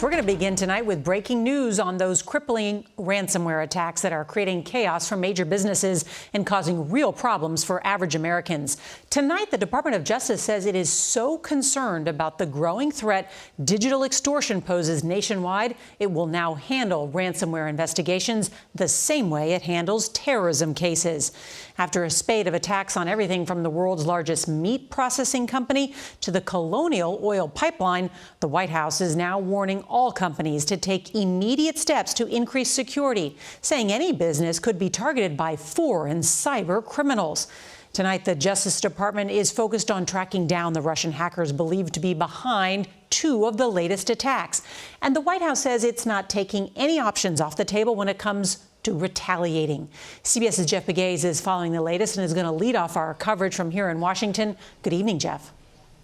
We're going to begin tonight with breaking news on those crippling ransomware attacks that are creating chaos for major businesses and causing real problems for average Americans. Tonight, the Department of Justice says it is so concerned about the growing threat digital extortion poses nationwide, it will now handle ransomware investigations the same way it handles terrorism cases. After a spate of attacks on everything from the world's largest meat processing company to the Colonial oil pipeline, the White House is now warning all companies to take immediate steps to increase security, saying any business could be targeted by foreign cyber criminals. Tonight, the Justice Department is focused on tracking down the Russian hackers believed to be behind two of the latest attacks. And the White House says it's not taking any options off the table when it comes to retaliating. CBS's Jeff Pegues is following the latest and is going to lead off our coverage from here in Washington. Good evening, Jeff.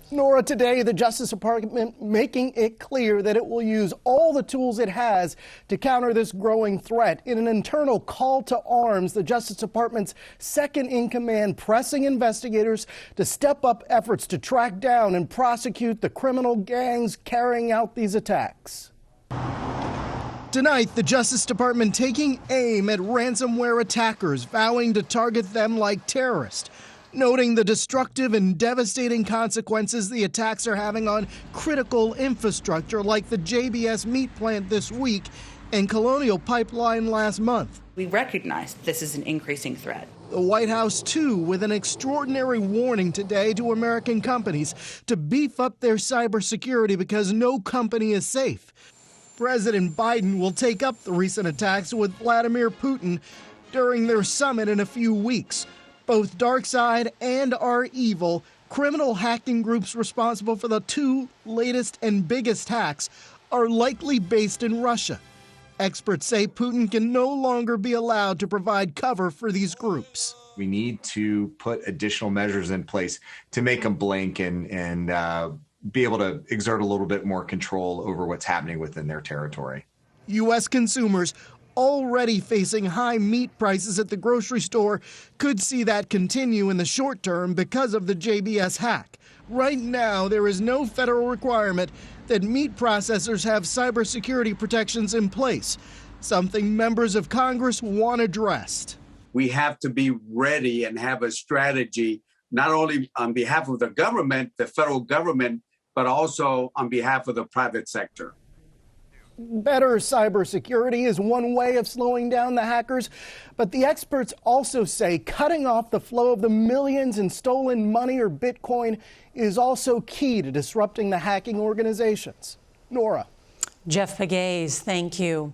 Norah, today the Justice Department making it clear that it will use all the tools it has to counter this growing threat. In an internal call to arms, the Justice Department's second-in-command pressing investigators to step up efforts to track down and prosecute the criminal gangs carrying out these attacks. Tonight, the Justice Department taking aim at ransomware attackers, vowing to target them like terrorists, noting the destructive and devastating consequences the attacks are having on critical infrastructure like the JBS meat plant this week and Colonial pipeline last month. We recognize this is an increasing threat. The White House, too, with an extraordinary warning today to American companies to beef up their cybersecurity because no company is safe. President Biden will take up the recent attacks with Vladimir Putin during their summit in a few weeks. Both dark side and our evil criminal hacking groups responsible for the two latest and biggest hacks are likely based in Russia. Experts say Putin can no longer be allowed to provide cover for these groups. We need to put additional measures in place to make them blink and be able to exert a little bit more control over what's happening within their territory. U.S. consumers already facing high meat prices at the grocery store could see that continue in the short term because of the JBS hack. Right now, there is no federal requirement that meat processors have cybersecurity protections in place, something members of Congress want addressed. We have to be ready and have a strategy, not only on behalf of the government, the federal government, but also on behalf of the private sector. Better cybersecurity is one way of slowing down the hackers, but the experts also say cutting off the flow of the millions in stolen money or Bitcoin is also key to disrupting the hacking organizations. Norah. Jeff Pegues, thank you.